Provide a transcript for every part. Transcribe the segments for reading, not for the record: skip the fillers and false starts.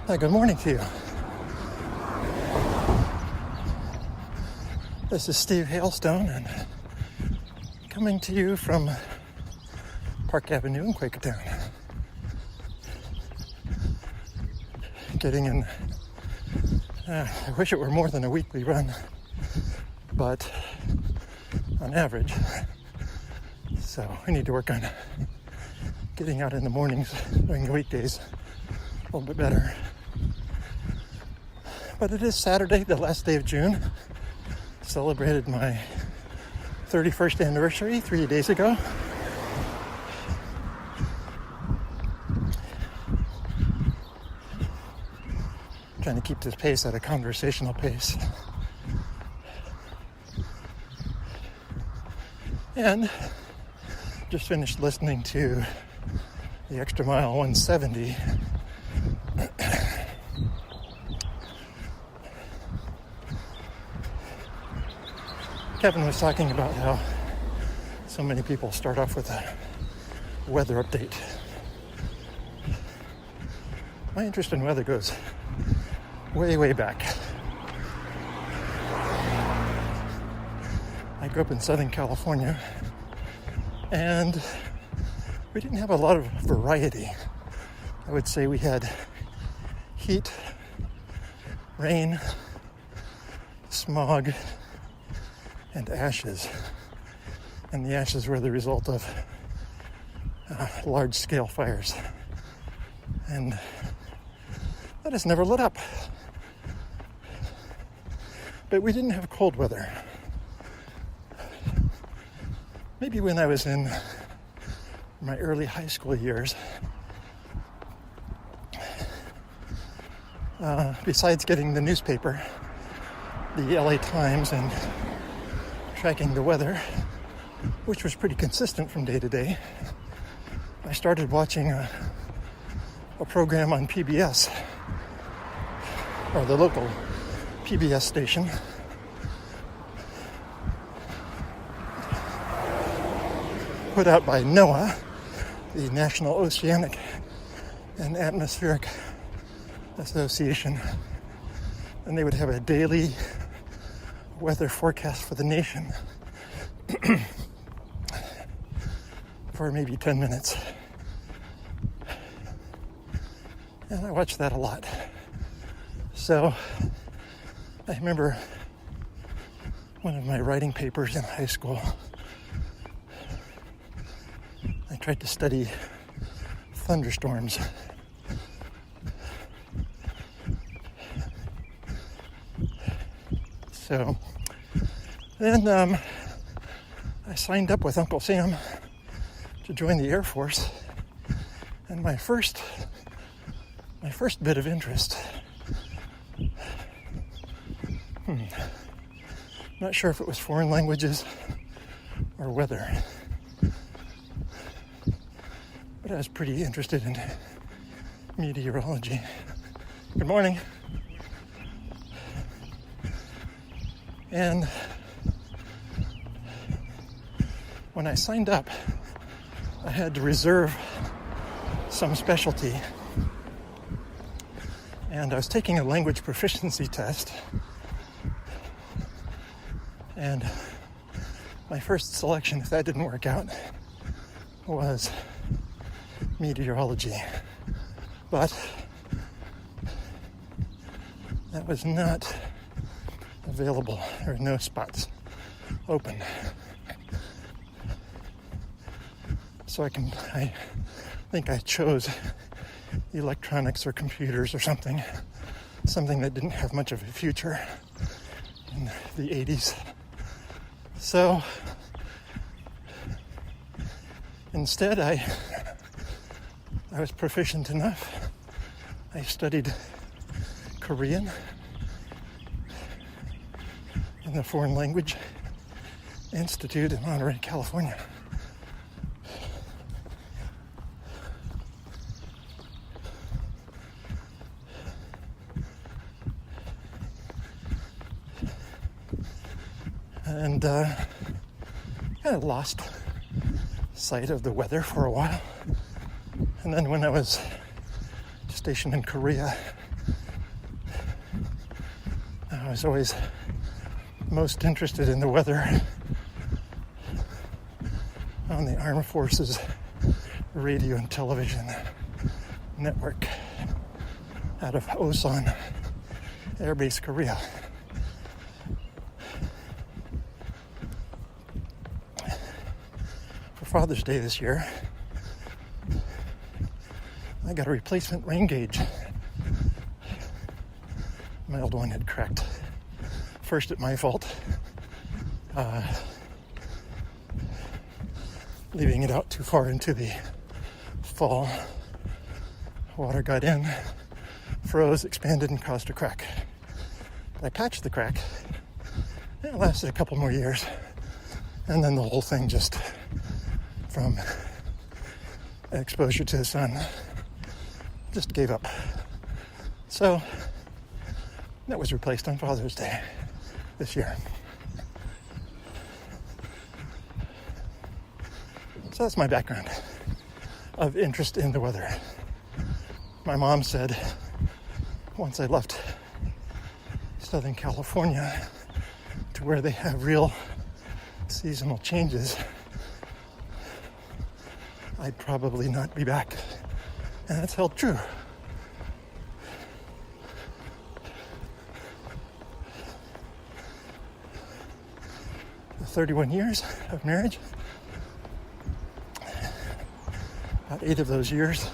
Hi, good morning to you. This is Steve Hailstone, and coming to you from Park Avenue in Quakertown. Getting in, I wish it were more than a weekly run, but on average. So we need to work on getting out in the mornings during the weekdays a little bit better. But it is Saturday, the last day of June. Celebrated my 31st anniversary 3 days ago. Trying to keep this pace at a conversational pace. And just finished listening to the Extra Mile 170. Kevin was talking about how so many people start off with a weather update. My interest in weather goes way, way back. I grew up in Southern California, and we didn't have a lot of variety. I would say we had heat, rain, smog, and ashes. And the ashes were the result of large-scale fires. And that has never lit up. But we didn't have cold weather. Maybe when I was in my early high school years, besides getting the newspaper, the LA Times, and tracking the weather, which was pretty consistent from day to day, I started watching a program on PBS, or the local PBS station, put out by NOAA, the National Oceanic and Atmospheric Association, and they would have a daily weather forecast for the nation for maybe 10 minutes. And I watched that a lot. So I remember one of my writing papers in high school, I tried to study thunderstorms. So then I signed up with Uncle Sam to join the Air Force, and my first bit of interest, not sure if it was foreign languages or weather, but I was pretty interested in meteorology. Good morning. And when I signed up, I had to reserve some specialty. And I was taking a language proficiency test. And my first selection, if that didn't work out, was meteorology. But that was not available. There were no spots open. So I think I chose electronics or computers or something that didn't have much of a future in the 80s. So instead I was proficient enough. I studied Korean in the Foreign Language Institute in Monterey, California. And kind of lost sight of the weather for a while. And then when I was stationed in Korea, I was always most interested in the weather on the Armed Forces radio and television network out of Osan Air Base, Korea. For Father's Day this year, I got a replacement rain gauge. My old one had cracked. First at my fault, leaving it out too far into the fall. Water got in, froze, expanded, and caused a crack. I patched the crack. It lasted a couple more years. And then the whole thing just, from exposure to the sun, just gave up. So that was replaced on Father's Day this year. So that's my background of interest in the weather. My mom said once I left Southern California to where they have real seasonal changes, I'd probably not be back. And that's held true. The 31 years of marriage, about 8 of those years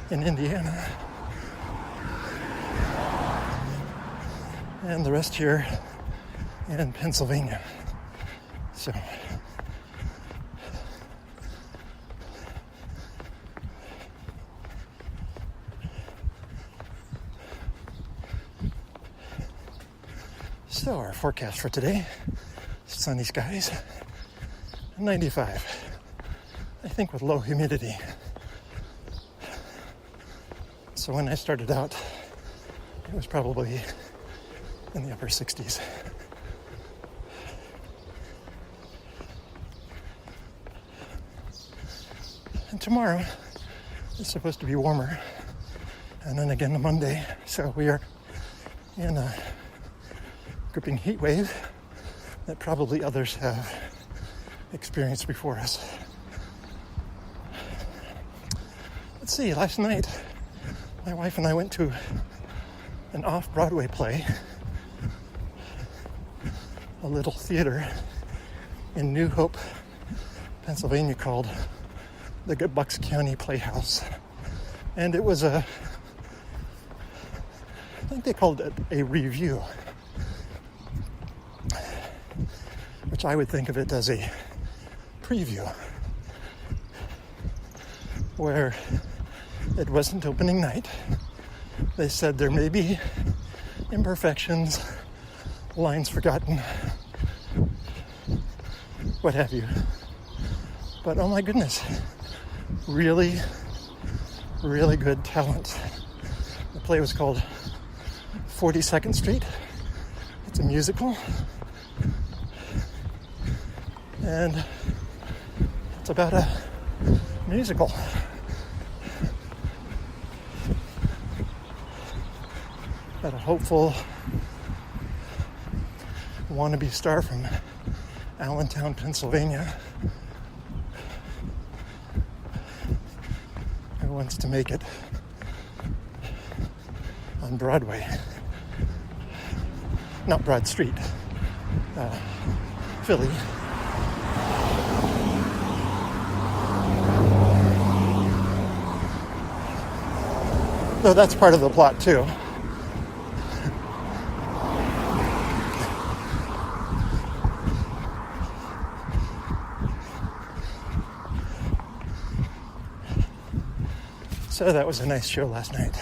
in Indiana, and the rest here in Pennsylvania. So our forecast for today, sunny skies, 95, I think with low humidity. So when I started out, it was probably in the upper 60s. And tomorrow is supposed to be warmer, and then again on Monday. So we are in a gripping heat wave that probably others have experienced before us. Let's see, last night my wife and I went to an off-Broadway play, a little theater in New Hope, Pennsylvania called the Bucks County Playhouse. And it was I think they called it a review, which I would think of it as a preview, where it wasn't opening night. They said there may be imperfections, lines forgotten, what have you. But oh my goodness, really, really good talent. The play was called 42nd Street. It's a musical. And it's about a musical. About a hopeful wannabe star from Allentown, Pennsylvania, who wants to make it on Broadway. Not Broad Street, Philly. Though that's part of the plot too. So that was a nice show last night.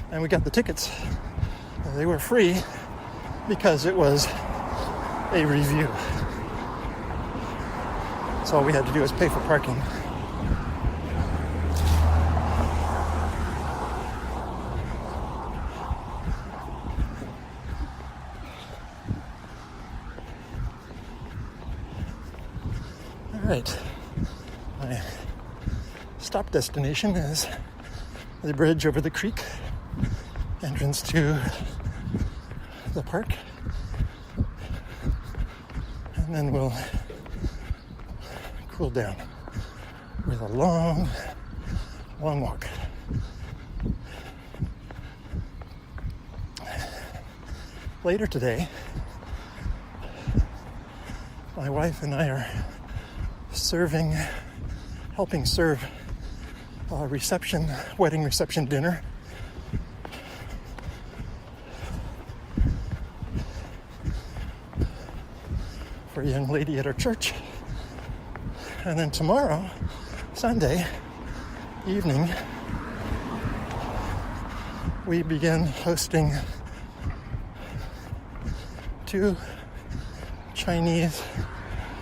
And we got the tickets. They were free because it was a review. So all we had to do was pay for parking. All right. My stop destination is the bridge over the creek, entrance to the park, and then we'll cool down with a long walk. Later today, my wife and I are helping serve a wedding reception dinner. For a young lady at our church. And then tomorrow, Sunday evening, we begin hosting 2 Chinese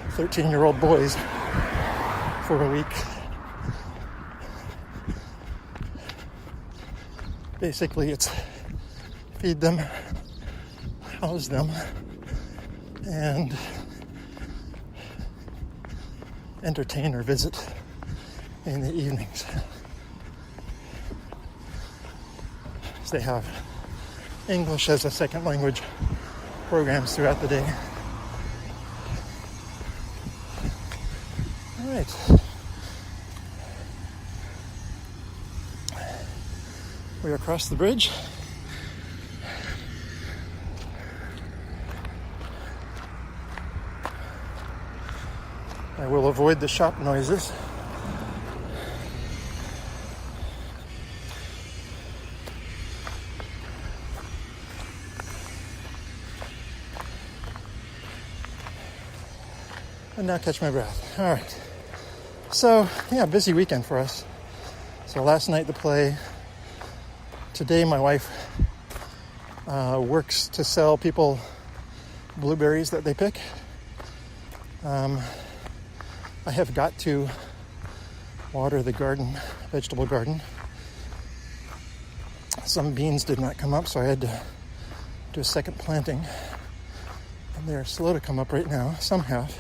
13-year-old boys for a week. Basically, it's feed them, house them, and entertain or visit in the evenings. So they have English as a second language programs throughout the day. All right. We are across the bridge. I will avoid the shop noises. And now catch my breath. All right. So, busy weekend for us. So last night the play. Today my wife works to sell people blueberries that they pick. I have got to water the vegetable garden. Some beans did not come up, so I had to do a second planting. And they're slow to come up right now. Some have.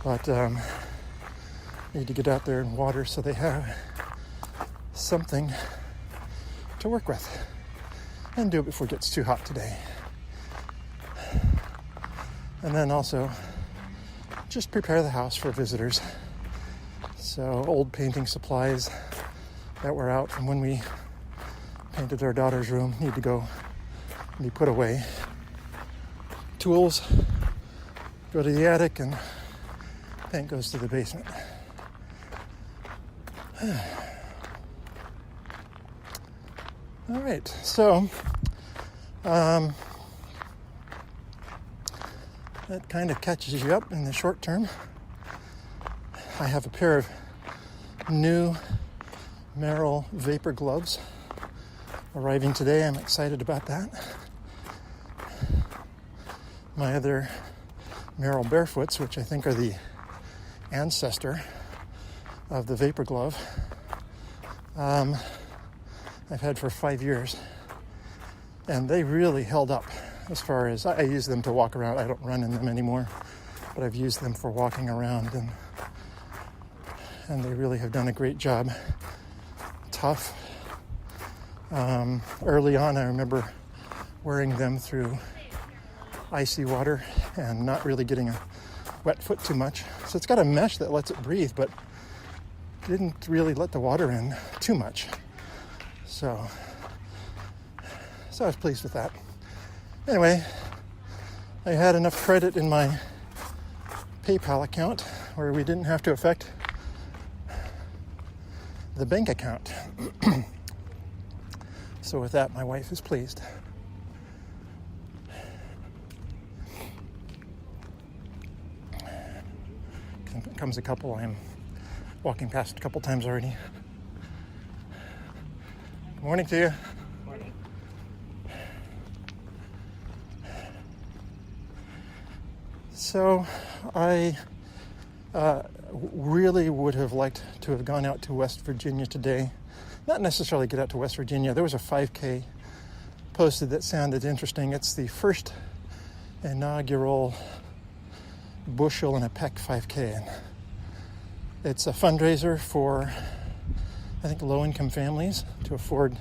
But need to get out there and water so they have something to work with. And do it before it gets too hot today. And then also just prepare the house for visitors. So old painting supplies that were out from when we painted our daughter's room need to go and be put away. Tools go to the attic and paint goes to the basement. All right, so that kind of catches you up in the short term. I have a pair of new Merrell vapor gloves arriving today. I'm excited about that. My other Merrell barefoots, which I think are the ancestor of the vapor glove, I've had for 5 years, and they really held up. As far as I use them to walk around. I don't run in them anymore, but I've used them for walking around, and they really have done a great job. Tough. Early on, I remember wearing them through icy water and not really getting a wet foot too much. So it's got a mesh that lets it breathe, but didn't really let the water in too much. So I was pleased with that. Anyway, I had enough credit in my PayPal account where we didn't have to affect the bank account. So with that, my wife is pleased. Comes a couple I'm walking past a couple times already. Good morning to you. Morning. So I really would have liked to have gone out to West Virginia today. Not necessarily get out to West Virginia. There was a 5K posted that sounded interesting. It's the first inaugural bushel and a peck 5K. And it's a fundraiser for, I think, low-income families to afford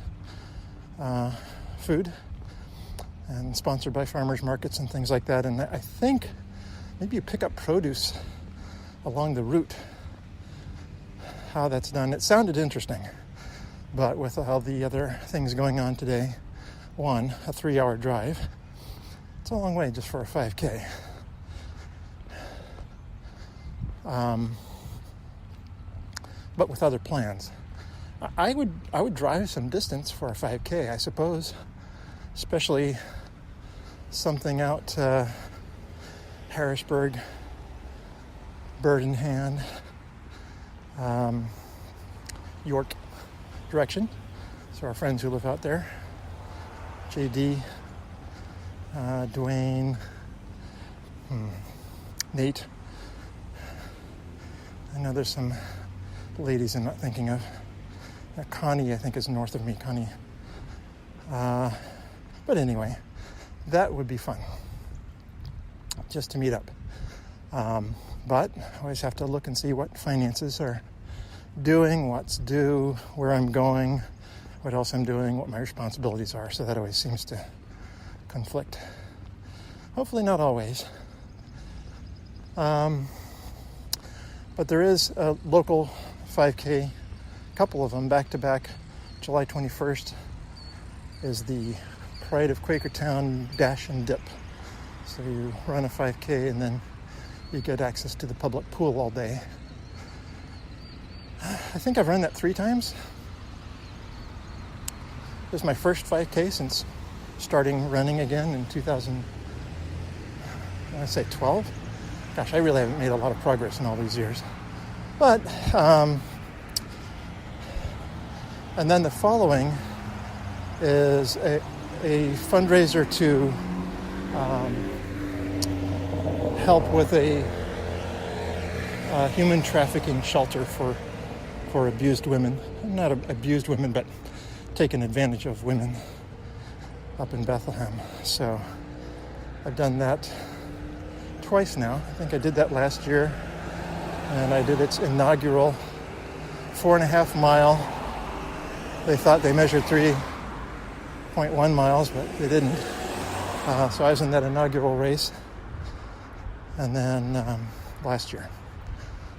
food. and sponsored by farmers markets and things like that. And I think maybe you pick up produce along the route. How that's done, it sounded interesting, but with all the other things going on today, one, a 3-hour drive, it's a long way just for a 5K. But with other plans, I would drive some distance for a 5K, I suppose, especially something out Harrisburg, Bird in Hand, York direction. So our friends who live out there, JD, Dwayne, Nate. I know there's some ladies I'm not thinking of. Connie, I think, is north of me, Connie. But anyway, that would be fun, just to meet up. But I always have to look and see what finances are doing, what's due, where I'm going, what else I'm doing, what my responsibilities are. So that always seems to conflict. Hopefully not always. But there is a local 5K, couple of them back to back. July 21st is the Pride of Quakertown Dash and Dip. So you run a 5K and then you get access to the public pool all day. I think I've run that 3 times. It was my first 5K since starting running again in 2012. Gosh, I really haven't made a lot of progress in all these years. But, and then the following is a fundraiser to help with a human trafficking shelter for abused women. Not abused women, but taken advantage of women up in Bethlehem. So I've done that twice now. I think I did that last year, and I did its inaugural 4.5 mile. They thought they measured 3.1 miles, but they didn't. So I was in that inaugural race, and then last year.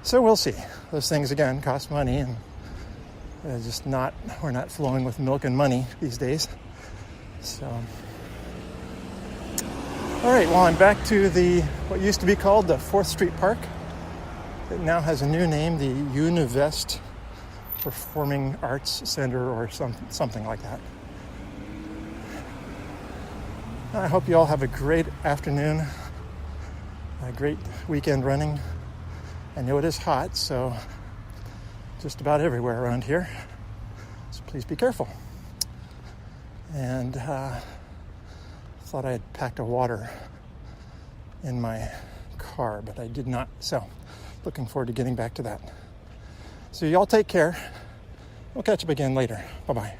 So we'll see. Those things, again, cost money, and we're not flowing with milk and money these days. So, all right, well, I'm back to what used to be called the 4th Street Park. It now has a new name, the Univest Performing Arts Center, or something like that. I hope you all have a great afternoon, a great weekend running. I know it is hot, so just about everywhere around here. So please be careful. And thought I had packed a water in my car, but I did not. So looking forward to getting back to that. So y'all take care. We'll catch up again later. Bye-bye.